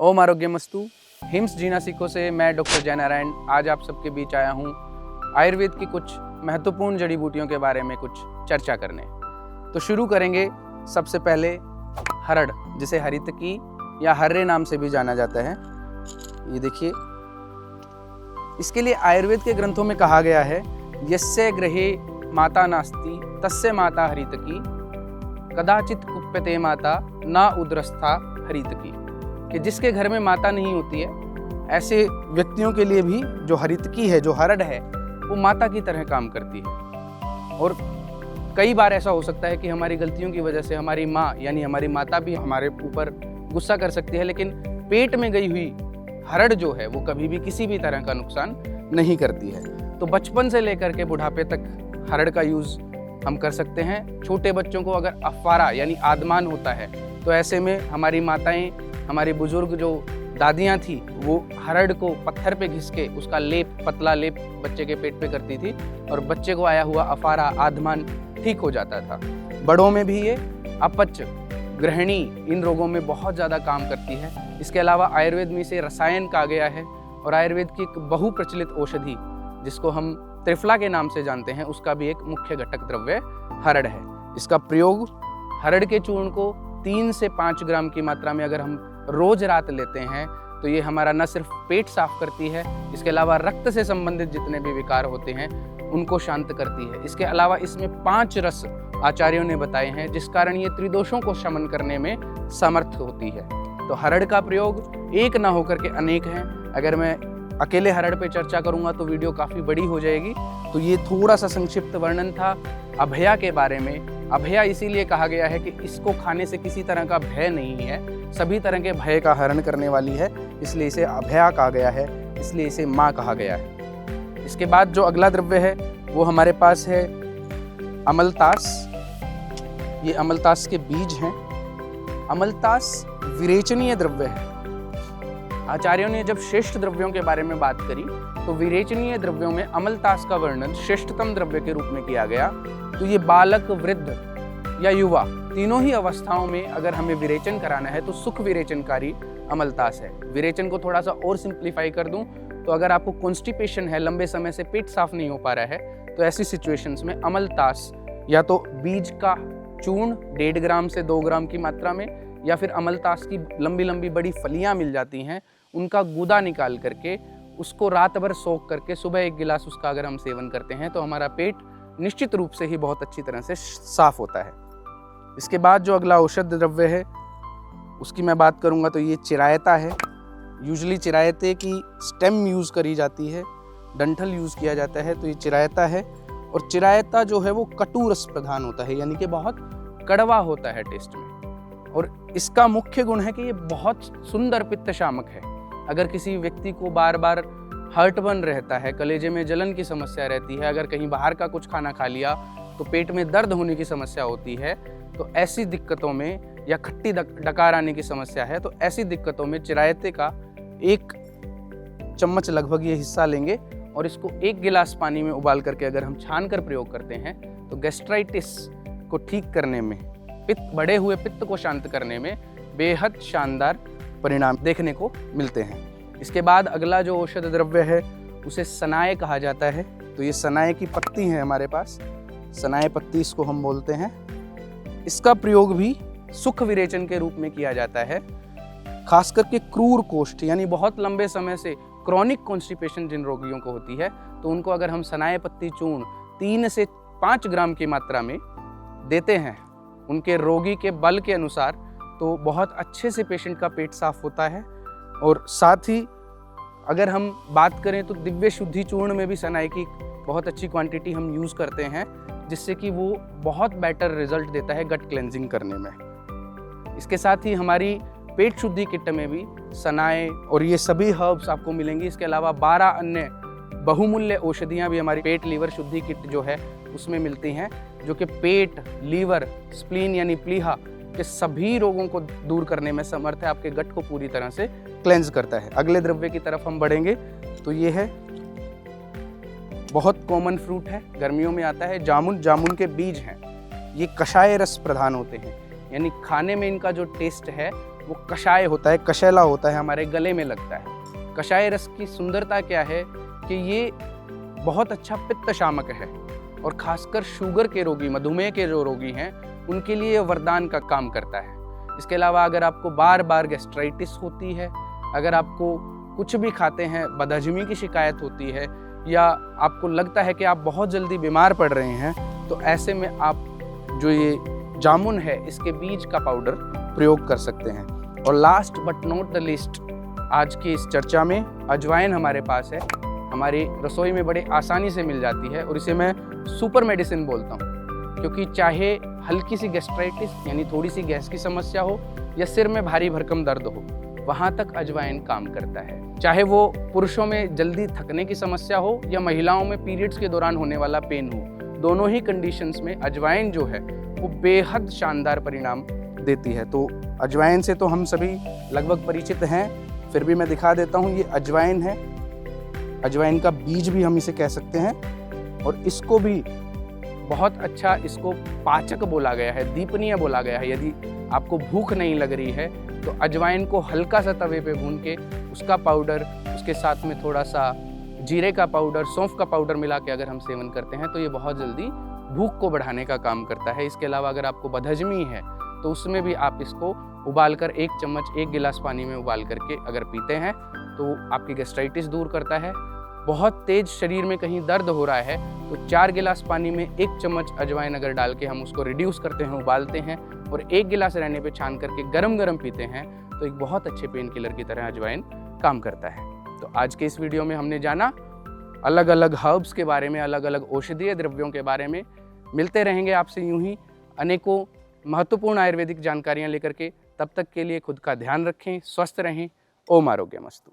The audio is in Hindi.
ओम आरोग्यमस्तु। हिम्स जीना सीखो से मैं डॉक्टर जयनारायण आज आप सबके बीच आया हूँ आयुर्वेद की कुछ महत्वपूर्ण जड़ी बूटियों के बारे में कुछ चर्चा करने। तो शुरू करेंगे सबसे पहले हरड़, जिसे हरितकी या हर्रे नाम से भी जाना जाता है। ये देखिए, इसके लिए आयुर्वेद के ग्रंथों में कहा गया है यस्य गृहे माता नास्ति तस्य माता हरितकी कदाचित कुप्यते माता ना उदरस्था हरितकी, कि जिसके घर में माता नहीं होती है ऐसे व्यक्तियों के लिए भी जो हरितकी है, जो हरड़ है, वो माता की तरह काम करती है। और कई बार ऐसा हो सकता है कि हमारी गलतियों की वजह से हमारी माँ यानी हमारी माता भी हमारे ऊपर गुस्सा कर सकती है, लेकिन पेट में गई हुई हरड़ जो है वो कभी भी किसी भी तरह का नुकसान नहीं करती है। तो बचपन से लेकर के बुढ़ापे तक हरड़ का यूज़ हम कर सकते हैं। छोटे बच्चों को अगर अफवारा यानी आदमान होता है तो ऐसे में हमारी माताएं, हमारी बुजुर्ग जो दादियां थी, वो हरड़ को पत्थर पे घिस के उसका लेप, पतला लेप बच्चे के पेट पे करती थी और बच्चे को आया हुआ अफारा, आदमान ठीक हो जाता था। बड़ों में भी ये अपच, गृहिणी, इन रोगों में बहुत ज़्यादा काम करती है। इसके अलावा आयुर्वेद में इसे रसायन कहा गया है और आयुर्वेद की एक बहुप्रचलित औषधि जिसको हम त्रिफला के नाम से जानते हैं, उसका भी एक मुख्य घटक द्रव्य हरड़ है। इसका प्रयोग हरड़ के चूर्ण को 3 से 5 ग्राम की मात्रा में अगर हम रोज रात लेते हैं तो ये हमारा न सिर्फ पेट साफ करती है, इसके अलावा रक्त से संबंधित जितने भी विकार होते हैं उनको शांत करती है। इसके अलावा इसमें 5 रस आचार्यों ने बताए हैं जिस कारण ये त्रिदोषों को शमन करने में समर्थ होती है। तो हरड़ का प्रयोग एक ना होकर के अनेक हैं। अगर मैं अकेले हरड़ पे चर्चा करूंगा तो वीडियो काफ़ी बड़ी हो जाएगी। तो ये थोड़ा सा संक्षिप्त वर्णन था अभया के बारे में। अभया इसीलिए कहा गया है कि इसको खाने से किसी तरह का भय नहीं है, सभी तरह के भय का हरण करने वाली है, इसलिए इसे अभया कहा गया है, इसलिए इसे माँ कहा गया है। इसके बाद जो अगला द्रव्य है वो हमारे पास है अमलतास। ये अमलतास के बीज हैं। अमलतास विरेचनीय द्रव्य है। आचार्यों ने जब श्रेष्ठ द्रव्यों के बारे में बात करी तो विरेचनीय द्रव्यों में अमलतास का वर्णन श्रेष्ठतम द्रव्य के रूप में किया गया। तो ये बालक, वृद्ध या युवा, तीनों ही अवस्थाओं में अगर हमें विरेचन कराना है तो सुख विरेचनकारी अमलतास है। विरेचन को थोड़ा सा और सिंप्लीफाई कर दूं तो अगर आपको कॉन्स्टिपेशन है, लंबे समय से पेट साफ नहीं हो पा रहा है, तो ऐसी सिचुएशंस में अमलतास या तो बीज का चूर्ण 1.5 ग्राम से 2 ग्राम की मात्रा में, या फिर अमलतास की लंबी लंबी बड़ी फलियां मिल जाती हैं, उनका गूदा निकाल करके उसको रात भर सोख करके सुबह 1 गिलास उसका अगर हम सेवन करते हैं तो हमारा पेट निश्चित रूप से ही बहुत अच्छी तरह से साफ होता है। इसके बाद जो अगला औषध द्रव्य है उसकी मैं बात करूंगा तो ये चिरायता है। यूजुअली चिरायते की स्टेम यूज़ करी जाती है, डंठल यूज़ किया जाता है, तो ये चिरायता है। और चिरायता जो है वो कटु रस प्रधान होता है, यानी कि बहुत कड़वा होता है टेस्ट में। और इसका मुख्य गुण है कि ये बहुत सुंदर पित्त शामक है। अगर किसी व्यक्ति को बार बार हर्टबर्न रहता है, कलेजे में जलन की समस्या रहती है, अगर कहीं बाहर का कुछ खाना खा लिया तो पेट में दर्द होने की समस्या होती है, तो ऐसी दिक्कतों में, या खट्टी डकार आने की समस्या है, तो ऐसी दिक्कतों में चिरायते का 1 चम्मच लगभग ये हिस्सा लेंगे और इसको 1 गिलास पानी में उबाल करके अगर हम छान कर प्रयोग करते हैं तो गैस्ट्राइटिस को ठीक करने में, बढ़े हुए पित्त को शांत करने में बेहद शानदार परिणाम देखने को मिलते हैं। इसके बाद अगला जो औषध द्रव्य है उसे सनाए कहा जाता है। तो ये सनाए की पत्ती है हमारे पास, सनाए पत्ती इसको हम बोलते हैं। इसका प्रयोग भी सुख विरेचन के रूप में किया जाता है। खास करके क्रूर कोष्ठ यानी बहुत लंबे समय से क्रॉनिक कॉन्स्टिपेशन जिन रोगियों को होती है, तो उनको अगर हम सनाए पत्ती चूर्ण 3 से 5 ग्राम की मात्रा में देते हैं उनके रोगी के बल के अनुसार, तो बहुत अच्छे से पेशेंट का पेट साफ होता है। और साथ ही अगर हम बात करें तो दिव्य शुद्धि चूर्ण में भी सनाए की बहुत अच्छी क्वांटिटी हम यूज़ करते हैं, जिससे कि वो बहुत बेटर रिजल्ट देता है गट क्लेंजिंग करने में। इसके साथ ही हमारी पेट शुद्धि किट में भी सनाए और ये सभी हर्ब्स आपको मिलेंगी। इसके अलावा 12 अन्य बहुमूल्य औषधियाँ भी हमारी पेट लीवर शुद्धि किट जो है उसमें मिलती हैं, जो कि पेट, लीवर, स्प्लीन यानी प्लीहा के सभी रोगों को दूर करने में समर्थ है, आपके गट को पूरी तरह से क्लेंज करता है। अगले द्रव्य की तरफ हम बढ़ेंगे तो ये है, बहुत कॉमन फ्रूट है, गर्मियों में आता है, जामुन। जामुन के बीज हैं, ये कषाय रस प्रधान होते हैं, यानी खाने में इनका जो टेस्ट है वो कषाय होता है, कशैला होता है, हमारे गले में लगता है। कषाय रस की सुंदरता क्या है कि ये बहुत अच्छा पित्त शामक है और खासकर शुगर के रोगी, मधुमेह के जो रोगी हैं उनके लिए वरदान का काम करता है। इसके अलावा अगर आपको बार बार गैस्ट्राइटिस होती है, अगर आपको कुछ भी खाते हैं बदहजमी की शिकायत होती है, या आपको लगता है कि आप बहुत जल्दी बीमार पड़ रहे हैं, तो ऐसे में आप जो ये जामुन है इसके बीज का पाउडर प्रयोग कर सकते हैं। और last but not the least, आज की इस चर्चा में अजवाइन हमारे पास है, हमारी रसोई में बड़े आसानी से मिल जाती है और इसे मैं सुपर मेडिसिन बोलता हूँ, क्योंकि चाहे हल्की सी गैस्ट्राइटिस यानी थोड़ी सी गैस की समस्या हो या सिर में भारी भरकम दर्द हो, वहाँ तक अजवाइन काम करता है। चाहे वो पुरुषों में जल्दी थकने की समस्या हो या महिलाओं में पीरियड्स के दौरान होने वाला पेन हो, दोनों ही कंडीशंस में अजवाइन जो है वो बेहद शानदार परिणाम देती है। तो अजवाइन से तो हम सभी लगभग परिचित हैं, फिर भी मैं दिखा देता हूँ। ये अजवाइन है, अजवाइन का बीज भी हम इसे कह सकते हैं, और इसको भी बहुत अच्छा, इसको पाचक बोला गया है, दीपनीय बोला गया है। यदि आपको भूख नहीं लग रही है तो अजवाइन को हल्का सा तवे पे भून के उसका पाउडर, उसके साथ में थोड़ा सा जीरे का पाउडर, सौंफ का पाउडर मिला के अगर हम सेवन करते हैं तो ये बहुत जल्दी भूख को बढ़ाने का काम करता है। इसके अलावा अगर आपको बदहजमी है तो उसमें भी आप इसको उबाल कर 1 चम्मच 1 गिलास पानी में उबाल करके अगर पीते हैं तो आपकी गैस्ट्राइटिस दूर करता है। बहुत तेज शरीर में कहीं दर्द हो रहा है तो 4 गिलास पानी में 1 चम्मच अजवाइन अगर डाल के हम उसको रिड्यूस करते हैं, उबालते हैं और 1 गिलास रहने पे छान करके गरम गरम पीते हैं तो एक बहुत अच्छे पेन किलर की तरह अजवाइन काम करता है। तो आज के इस वीडियो में हमने जाना अलग अलग हर्ब्स के बारे में, अलग अलग औषधीय द्रव्यों के बारे में। मिलते रहेंगे आपसे यूं ही अनेकों महत्वपूर्ण आयुर्वेदिक जानकारियां लेकर के। तब तक के लिए खुद का ध्यान रखें, स्वस्थ रहें। ओम आरोग्यमस्तु।